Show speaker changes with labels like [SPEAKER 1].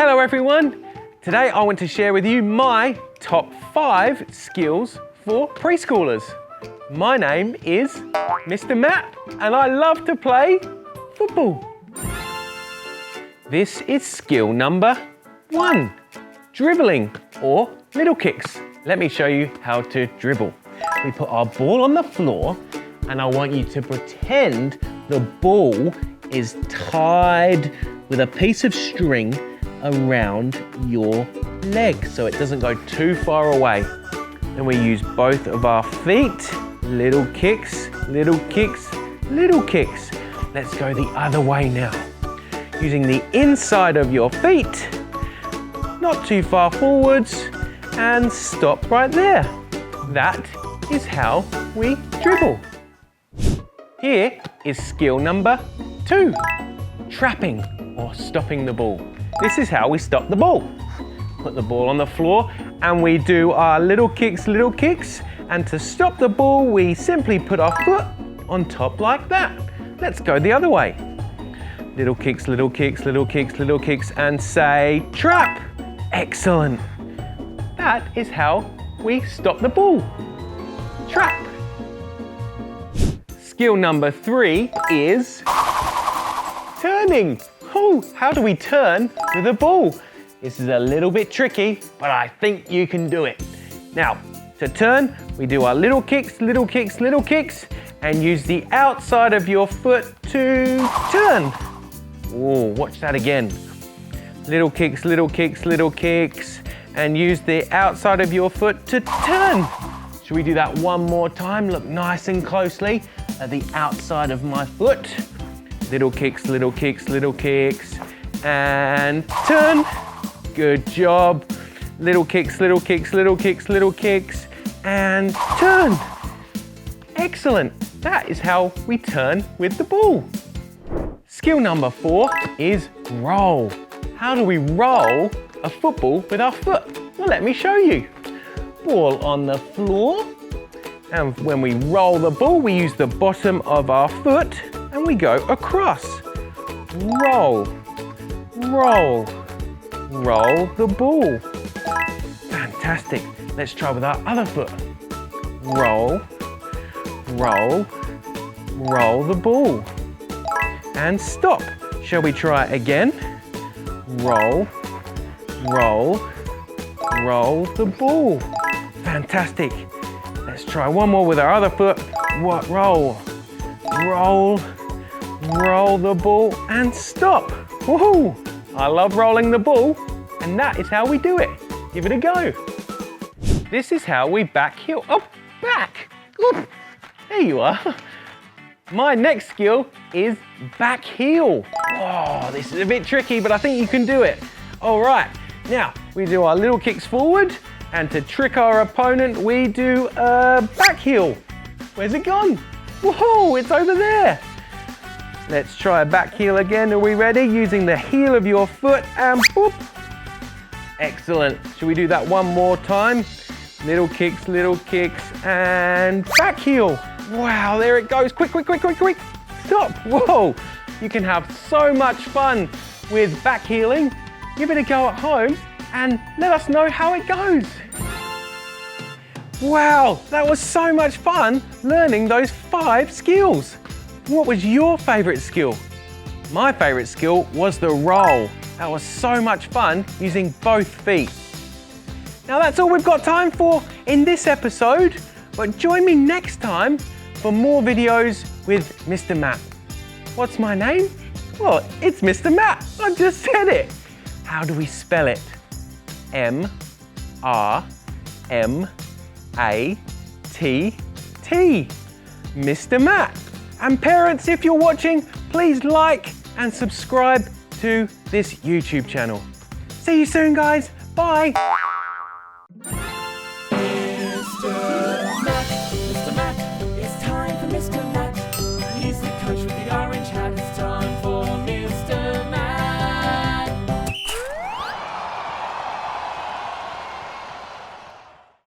[SPEAKER 1] Hello everyone! Today I want to share with you my top 5 skills for preschoolers. My name is Mr. Matt and I love to play football. This is skill number 1, dribbling or little kicks. Let me show you how to dribble. We put our ball on the floor and I want you to pretend the ball is tied with a piece of string around your leg so it doesn't go too far away. Then we use both of our feet, little kicks, little kicks, little kicks. Let's go the other way now. Using the inside of your feet, not too far forwards, and stop right there. That is how we dribble. Here is skill number 2, trapping or stopping the ball. This is how we stop the ball. Put the ball on the floor and we do our little kicks, and to stop the ball we simply put our foot on top like that. Let's go the other way. Little kicks, little kicks, little kicks, little kicks, and say trap. Excellent. That is how we stop the ball. Trap. Skill number 3 is turning. Oh, how do we turn with a ball? This is a little bit tricky, but I think you can do it. Now, to turn, we do our little kicks, little kicks, little kicks, and use the outside of your foot to turn. Oh, watch that again. Little kicks, little kicks, little kicks, and use the outside of your foot to turn. Should we do that one more time? Look nice and closely at the outside of my foot. Little kicks, little kicks, little kicks, and turn. Good job. Little kicks, little kicks, little kicks, little kicks, and turn. Excellent. That is how we turn with the ball. Skill number 4 is roll. How do we roll a football with our foot? Well, let me show you. Ball on the floor, and when we roll the ball, we use the bottom of our foot and we go across. Roll, roll, roll the ball. Fantastic. Let's try with our other foot. Roll, roll, roll the ball. And stop. Shall we try again? Roll, roll, roll the ball. Fantastic. Let's try one more with our other foot. What? Roll, roll, roll the ball and stop. Woohoo! I love rolling the ball, and that is how we do it. Give it a go. This is how we backheel. Oh, back! Oop. There you are. My next skill is backheel. Whoa, this is a bit tricky, but I think you can do it. All right, now we do our little kicks forward, and to trick our opponent, we do a backheel. Where's it gone? Whoa, it's over there. Let's try a backheel again. Are we ready? Using the heel of your foot and boop. Excellent. Should we do that one more time? Little kicks, and backheel. Wow, there it goes. Quick, quick, quick, quick, quick. Stop. Whoa. You can have so much fun with backheeling. Give it a go at home and let us know how it goes. Wow, that was so much fun learning those 5 skills. What was your favorite skill? My favorite skill was the roll. That was so much fun using both feet. Now that's all we've got time for in this episode, but join me next time for more videos with Mr. Matt. What's my name? Well, it's Mr. Matt. I just said it. How do we spell it? M-R-M-A-T-T. Mr. Matt. And parents, if you're watching, please like and subscribe to this YouTube channel. See you soon, guys. Bye.